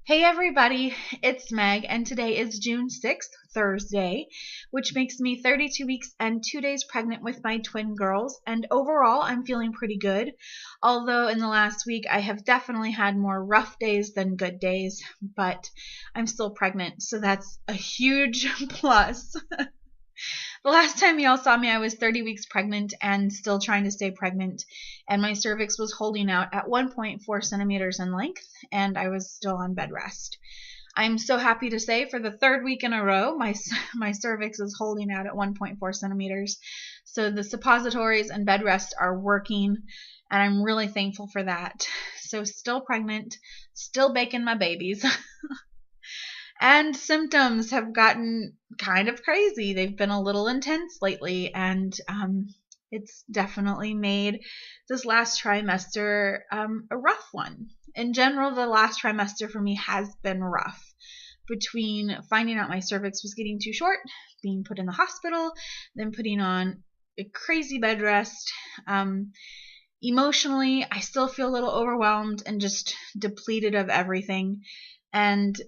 Hey everybody, it's Meg, and today is June 6th, Thursday, which makes me 32 weeks and 2 days pregnant with my twin girls, and overall I'm feeling pretty good, although in the last week I have definitely had more rough days than good days, but I'm still pregnant, so that's a huge plus. The last time y'all saw me, I was 30 weeks pregnant and still trying to stay pregnant, and my cervix was holding out at 1.4 centimeters in length, and I was still on bed rest. I'm so happy to say for the third week in a row, my cervix is holding out at 1.4 centimeters. So the suppositories and bed rest are working, and I'm really thankful for that. So still pregnant, still baking my babies. And symptoms have gotten kind of crazy. They've been a little intense lately, and it's definitely made this last trimester a rough one. In general, the last trimester for me has been rough. Between finding out my cervix was getting too short, being put in the hospital, then putting on a crazy bed rest. Emotionally, I still feel a little overwhelmed and just depleted of everything. And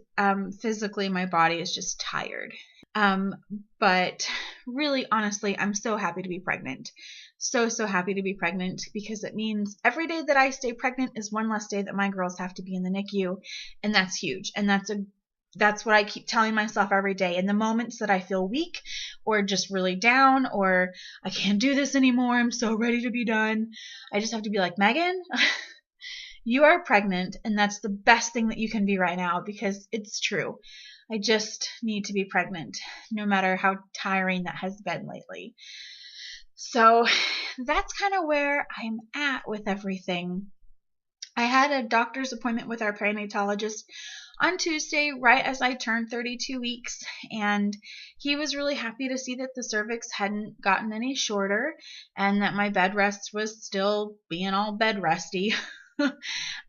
physically, my body is just tired. But really, honestly, I'm so happy to be pregnant. So happy to be pregnant because it means every day that I stay pregnant is one less day that my girls have to be in the NICU. And that's huge. And that's what I keep telling myself every day. In the moments that I feel weak or just really down or I can't do this anymore, I'm so ready to be done, I just have to be like, Megan, you are pregnant, and that's the best thing that you can be right now because it's true. I just need to be pregnant, no matter how tiring that has been lately. So that's kind of where I'm at with everything. I had a doctor's appointment with our perinatologist on Tuesday, right as I turned 32 weeks, and he was really happy to see that the cervix hadn't gotten any shorter and that my bed rest was still being all bed resty.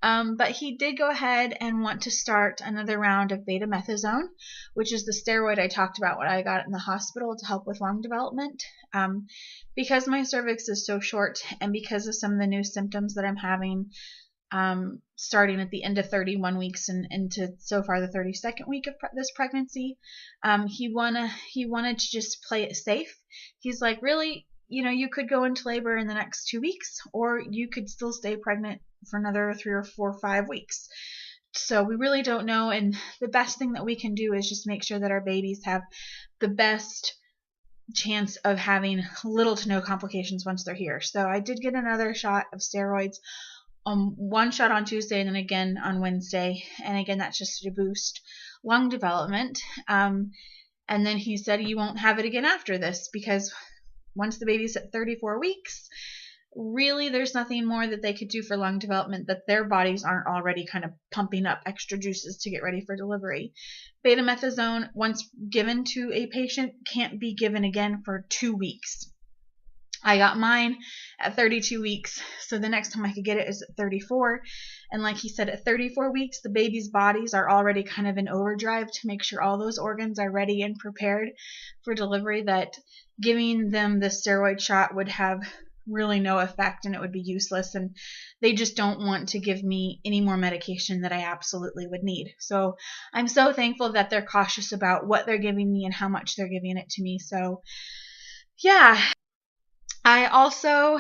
But he did go ahead and want to start another round of betamethasone, which is the steroid I talked about when I got in the hospital to help with lung development. Because my cervix is so short and because of some of the new symptoms that I'm having, starting at the end of 31 weeks and into so far the 32nd week of this pregnancy, he wanted to just play it safe. He's like, really, you could go into labor in the next 2 weeks, or you could still stay pregnant for another 3 or 4 or 5 weeks. So we really don't know, and the best thing that we can do is just make sure that our babies have the best chance of having little to no complications once they're here. So I did get another shot of steroids, one shot on Tuesday and then again on Wednesday, and again that's just to boost lung development. And then he said you won't have it again after this because once the baby's at 34 weeks, really there's nothing more that they could do for lung development that their bodies aren't already kind of pumping up extra juices to get ready for delivery. Betamethasone, once given to a patient, can't be given again for 2 weeks. I got mine at 32 weeks, so the next time I could get it is at 34. And like he said, at 34 weeks, the baby's bodies are already kind of in overdrive to make sure all those organs are ready and prepared for delivery, that giving them the steroid shot would have really no effect and it would be useless, and they just don't want to give me any more medication that I absolutely would need. So I'm so thankful that they're cautious about what they're giving me and how much they're giving it to me. So yeah, I also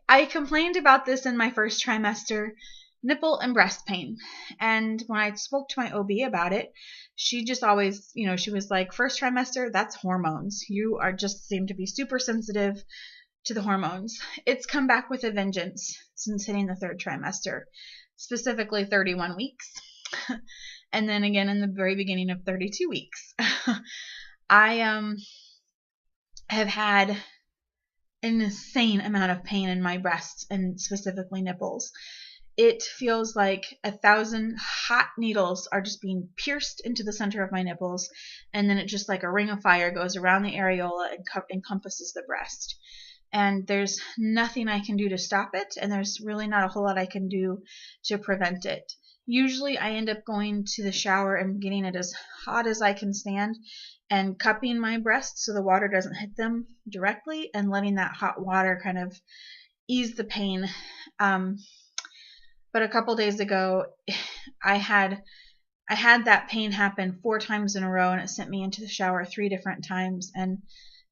I complained about this in my first trimester, nipple and breast pain. And when I spoke to my OB about it, she just always, she was like, first trimester, that's hormones. You are just seem to be super sensitive to the hormones. It's come back with a vengeance since hitting the third trimester, specifically 31 weeks. And then again in the very beginning of 32 weeks. I have had an insane amount of pain in my breasts and specifically nipples. It feels like 1,000 hot needles are just being pierced into the center of my nipples, and then it just like a ring of fire goes around the areola and encompasses the breast. And there's nothing I can do to stop it, and there's really not a whole lot I can do to prevent it. Usually I end up going to the shower and getting it as hot as I can stand and cupping my breasts so the water doesn't hit them directly and letting that hot water kind of ease the pain. But a couple days ago, I had that pain happen 4 times in a row, and it sent me into the shower 3 different times, and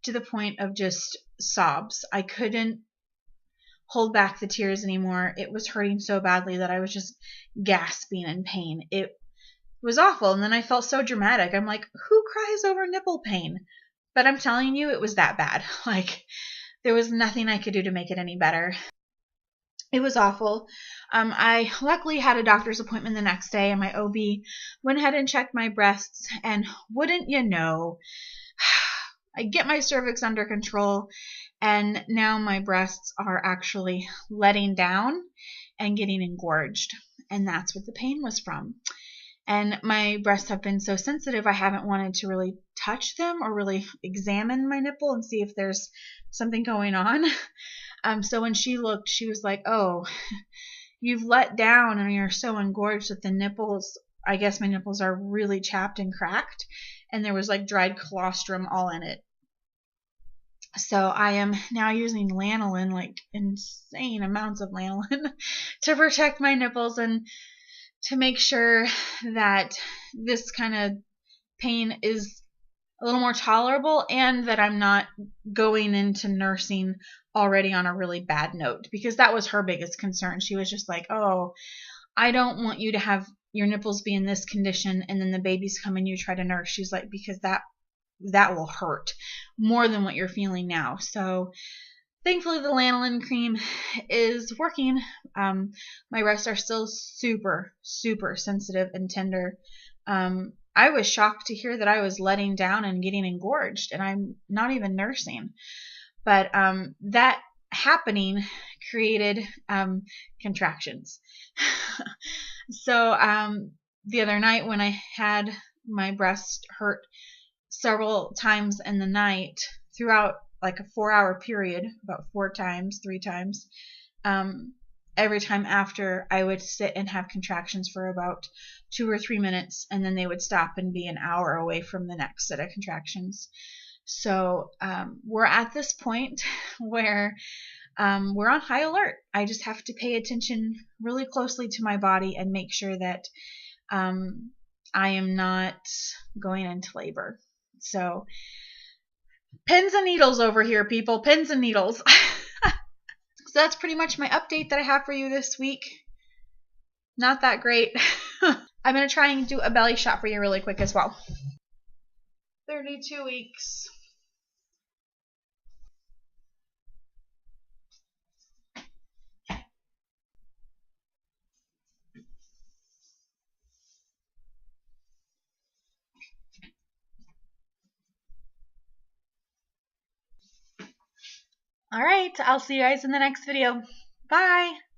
to the point of just sobs. I couldn't hold back the tears anymore. It was hurting so badly that I was just gasping in pain. It was awful. And then I felt so dramatic. I'm like, who cries over nipple pain? But I'm telling you, it was that bad. Like, there was nothing I could do to make it any better. It was awful. I luckily had a doctor's appointment the next day, and my OB went ahead and checked my breasts. And wouldn't you know, I get my cervix under control, and now my breasts are actually letting down and getting engorged. And that's what the pain was from. And my breasts have been so sensitive, I haven't wanted to really touch them or really examine my nipple and see if there's something going on. So when she looked, she was like, oh, you've let down and you're so engorged that the nipples, I guess my nipples are really chapped and cracked. And there was like dried colostrum all in it. So I am now using lanolin, like insane amounts of lanolin, to protect my nipples and to make sure that this kind of pain is a little more tolerable, and that I'm not going into nursing already on a really bad note, because that was her biggest concern. She was just like, oh, I don't want you to have your nipples be in this condition and then the babies come and you try to nurse. She's like, because that will hurt more than what you're feeling now. So thankfully the lanolin cream is working. My breasts are still super, super sensitive and tender. I was shocked to hear that I was letting down and getting engorged, and I'm not even nursing. But that happening created contractions. So the other night when I had my breast hurt several times in the night throughout like a 4-hour period, about 3 times, every time after, I would sit and have contractions for about 2 or 3 minutes, and then they would stop and be an hour away from the next set of contractions. So we're at this point where we're on high alert. I just have to pay attention really closely to my body and make sure that I am not going into labor. So pins and needles over here, people. Pins and needles. So that's pretty much my update that I have for you this week. Not that great. I'm going to try and do a belly shot for you really quick as well. 32 weeks. All right, I'll see you guys in the next video. Bye.